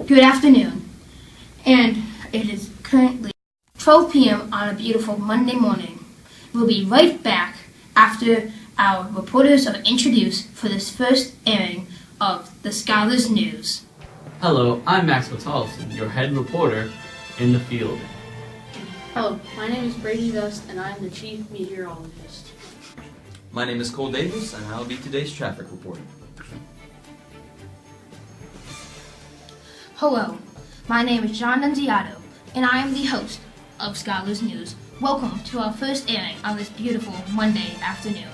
Good afternoon, and it is currently 12 p.m. on a beautiful Monday morning. We'll be right back after our reporters are introduced for this first airing of the Scholars News. Hello, I'm Maxwell Tollefson, your head reporter in the field. Hello, my name is Brady Vest, and I am the chief meteorologist. My name is Cole Davis, and I'll be today's traffic reporter. Hello, my name is John Nunziato, and I am the host of Scholars News. Welcome to our first airing on this beautiful Monday afternoon.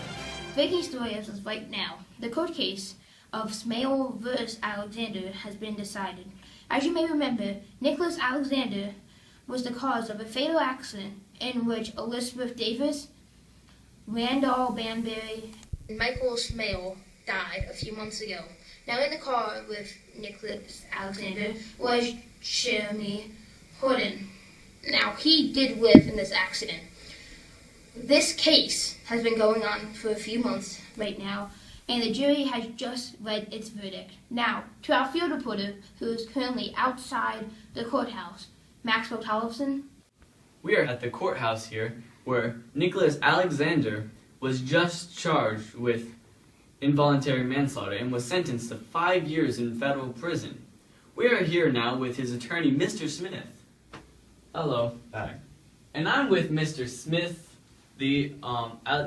Breaking story as of right now, the court case of Maxwell vs. Alexander has been decided. As you may remember, Nicholas Alexander was the cause of a fatal accident in which Elizabeth Davis, Randall Banbury, and Michael Smale died a few months ago. Now in the car with Nicholas Alexander was Jeremy Horton. Now he did live in this accident. This case has been going on for a few months right now, and the jury has just read its verdict. Now, to our field reporter, who is currently outside the courthouse, Maxwell Tollefson. We are at the courthouse here, where Nicholas Alexander was just charged with involuntary manslaughter and was sentenced to 5 years in federal prison. We are here now with his attorney, Mr. Smith. Hello. Hi. And I'm with Mr. Smith, the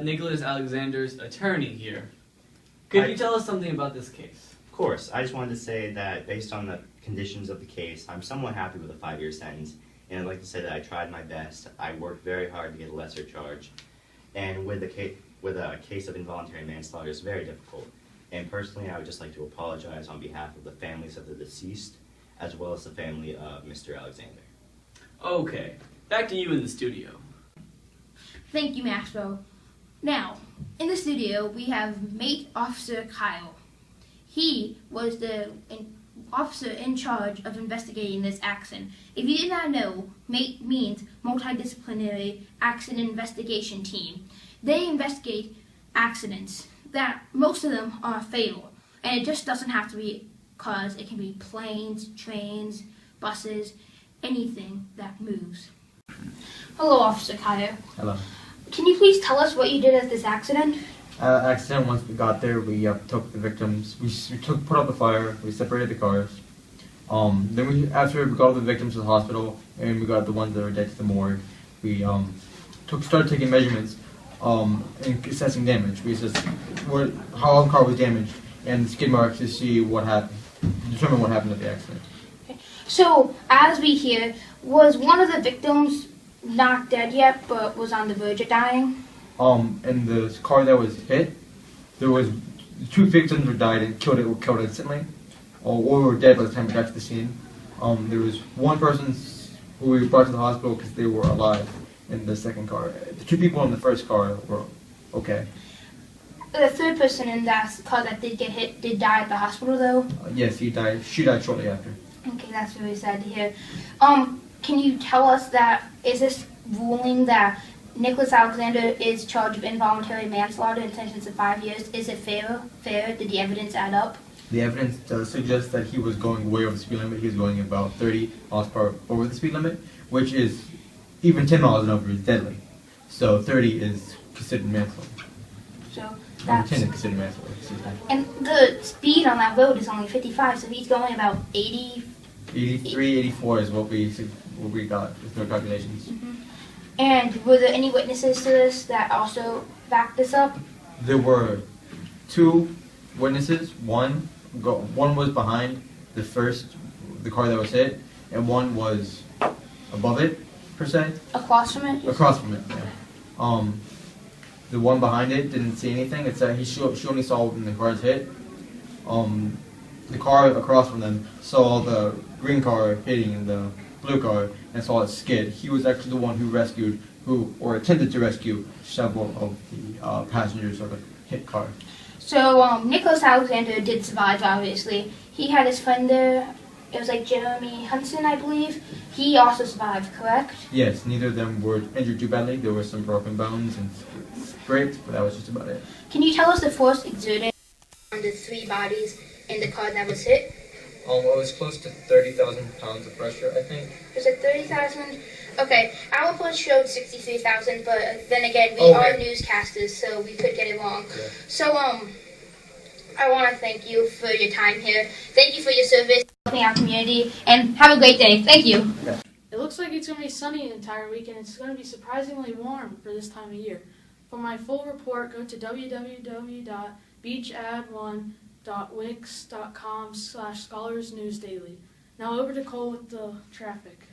Nicholas Alexander's attorney here. Could you tell us something about this case? Of course. I just wanted to say that based on the conditions of the case, I'm somewhat happy with a 5-year sentence. And I'd like to say that I tried my best. I worked very hard to get a lesser charge. And with a case of involuntary manslaughter, it's very difficult. And personally, I would just like to apologize on behalf of the families of the deceased, as well as the family of Mr. Alexander. Okay, back to you in the studio. Thank you, Maxwell. Now, in the studio, we have Mate Officer Kyle. He was the officer in charge of investigating this accident. If you did not know, MATE means Multidisciplinary Accident Investigation Team. They investigate accidents that most of them are fatal, and it just doesn't have to be cars. It can be planes, trains, buses, anything that moves. Hello, Officer Kyle. Hello. Can you please tell us what you did at this accident? Accident. Once we got there, we took the victims. We put out the fire. We separated the cars. Then after we got all the victims to the hospital and we got the ones that were dead to the morgue, we started taking measurements and assessing damage. We assessed how the car was damaged and the skid marks to see what happened, determine what happened at the accident. Okay. So as we hear, was one of the victims not dead yet, but was on the verge of dying? In the car that was hit, there was 2 victims who died and were killed instantly, or were dead by the time we got to the scene. There was one person who we brought to the hospital because they were alive in the second car. The 2 people in the first car were okay. The third person in that car that did get hit did die at the hospital, though? Yes, he died. She died shortly after. Okay, that's really sad to hear. Can you tell us is this ruling that Nicholas Alexander is charged of involuntary manslaughter and sentenced to 5 years, is it fair? Did the evidence add up? The evidence does suggest that he was going way over the speed limit. He was going about 30 miles per hour over the speed limit, which is even 10 miles and over is deadly. So 30 is considered manslaughter. So Over that's 10 is considered manslaughter. and the speed on that road is only 55, so he's going about 80. 83, 84 is what we got with no calculations. Mm-hmm. And were there any witnesses to this that also backed this up? There were 2 witnesses. One was behind the car that was hit, and one was above it, per se. Across from it? Across from it, yeah. The one behind it didn't see anything. It's that she only saw when the cars hit. The car across from them saw the green car hitting the blue car and saw it skid. He was actually the one who attempted to rescue several of the passengers of the hit car. So Nicholas Alexander did survive, obviously. He had his friend there. It was like Jeremy Hudson, I believe. He also survived, correct? Yes, neither of them were injured too badly. There were some broken bones and scrapes, but that was just about it. Can you tell us the force exerted on the 3 bodies in the car that was hit? It was close to 30,000 pounds of pressure, I think. Was it 30,000? Okay, our report showed 63,000, but then again, we Okay. are newscasters, so we could get it wrong. Yeah. So, I want to thank you for your time here. Thank you for your service, helping our community, and have a great day. Thank you. It looks like it's going to be sunny the entire week, and it's going to be surprisingly warm for this time of year. For my full report, go to www.beachad1.wix.com/scholarsnewsdaily. Now over to Cole with the traffic.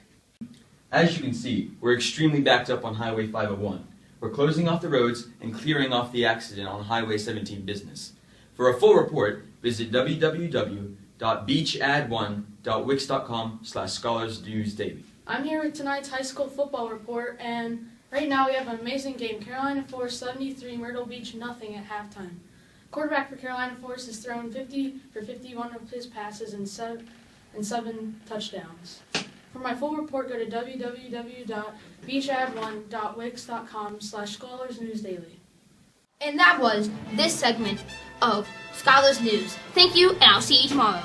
As you can see, we're extremely backed up on Highway 501. We're closing off the roads and clearing off the accident on Highway 17 business. For a full report, visit www.beachad1.wix.com/scholarsnewsdaily. I'm here with tonight's high school football report, and right now we have an amazing game. Carolina Forest 73, Myrtle Beach nothing at halftime. Quarterback for Carolina Forest has thrown 50 for 51 of his passes and 7 touchdowns. For my full report, go to www.beachad1.wix.com/scholarsnewsdaily. And that was this segment of Scholars News. Thank you, and I'll see you tomorrow.